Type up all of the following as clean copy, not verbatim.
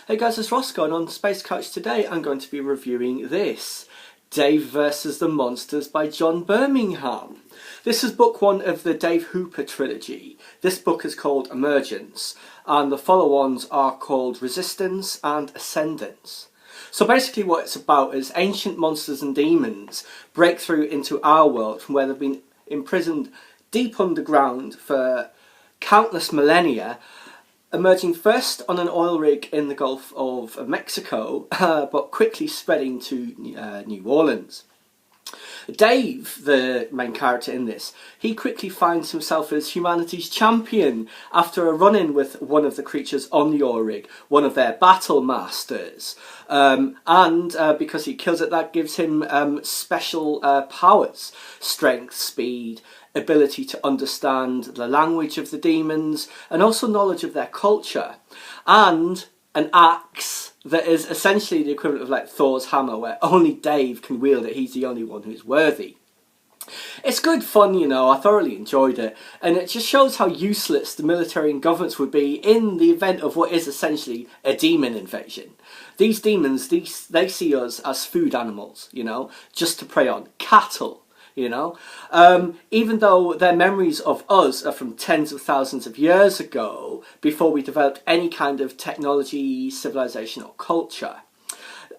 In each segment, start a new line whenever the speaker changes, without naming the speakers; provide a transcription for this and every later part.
Hey guys, it's Roscoe, and on Space Couch today I'm going to be reviewing this, Dave vs. the Monsters by John Birmingham. This is book one of the Dave Hooper trilogy. This book is called Emergence, and the follow-ons are called Resistance and Ascendance. So basically what it's about is ancient monsters and demons break through into our world from where they've been imprisoned deep underground for countless millennia, emerging first on an oil rig in the Gulf of Mexico, but quickly spreading to New Orleans. Dave, the main character in this, he quickly finds himself as humanity's champion after a run-in with one of the creatures on the oil rig, one of their battle masters. And because he kills it, that gives him special powers: strength, speed, ability to understand the language of the demons, and also knowledge of their culture, and an axe that is essentially the equivalent of like Thor's hammer, where only Dave can wield it. He's the only one who's worthy. It's good fun, you know. I thoroughly enjoyed it, and it just shows how useless the military and governments would be in the event of what is essentially a demon invasion. These demons, they see us as food animals, you know, just to prey on cattle. You know, even though their memories of us are from tens of thousands of years ago, before we developed any kind of technology, civilization or culture.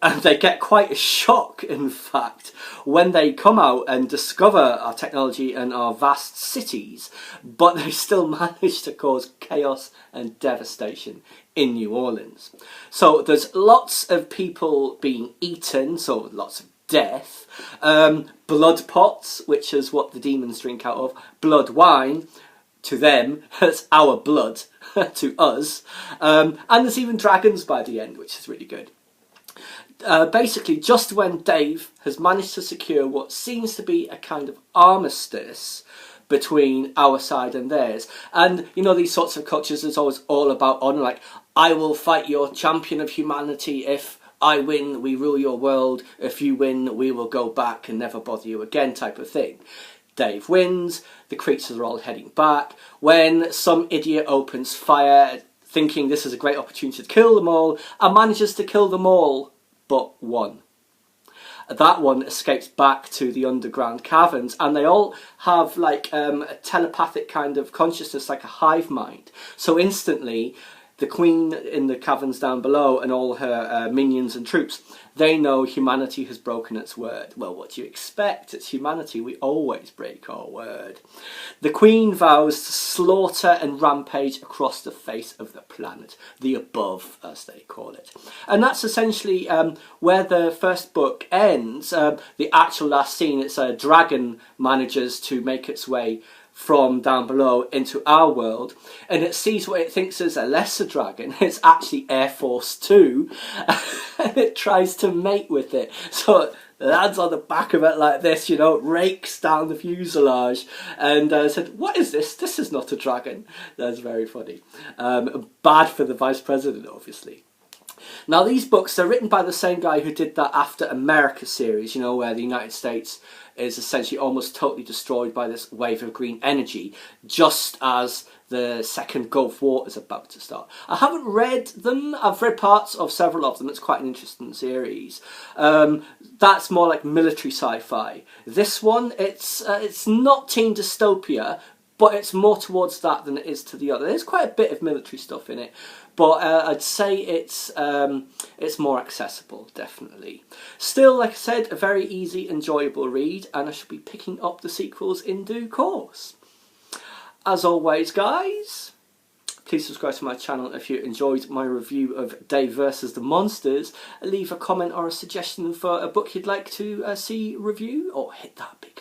And they get quite a shock, in fact, when they come out and discover our technology and our vast cities, but they still manage to cause chaos and devastation in New Orleans. So there's lots of people being eaten, so lots of death, blood pots, which is what the demons drink out of, blood wine, to them, it's our blood, to us, and there's even dragons by the end, which is really good. Basically, just when Dave has managed to secure what seems to be a kind of armistice between our side and theirs, and you know, these sorts of cultures is always all about honour, like, I will fight your champion of humanity. If I win, we rule your world. If you win, we will go back and never bother you again, type of thing. Dave wins, the creatures are all heading back, when some idiot opens fire, thinking this is a great opportunity to kill them all, and manages to kill them all but one. That one escapes back to the underground caverns, and they all have like a telepathic kind of consciousness, like a hive mind. So instantly, the queen in the caverns down below and all her minions and troops, they know humanity has broken its word. Well, what do you expect? It's humanity. We always break our word. The queen vows to slaughter and rampage across the face of the planet, the above, as they call it. And that's essentially where the first book ends. The actual last scene, it's a dragon manages to make its way from down below into our world, and it sees what it thinks is a lesser dragon. It's actually Air Force 2, and it tries to mate with it. So it lands on the back of it like this, you know, rakes down the fuselage, and said, "What is this? This is not a dragon." That's very funny. Bad for the Vice President, obviously. Now, these books, they're written by the same guy who did that After America series, you know, where the United States is essentially almost totally destroyed by this wave of green energy, just as the second Gulf War is about to start. I haven't read them. I've read parts of several of them. It's quite an interesting series. That's more like military sci-fi. This one, it's not teen dystopia, but it's more towards that than it is to the other. There's quite a bit of military stuff in it, but I'd say it's more accessible, definitely. Still, like I said, a very easy, enjoyable read, and I shall be picking up the sequels in due course. As always, guys, please subscribe to my channel if you enjoyed my review of Dave vs. the Monsters. Leave a comment or a suggestion for a book you'd like to see review, or hit that big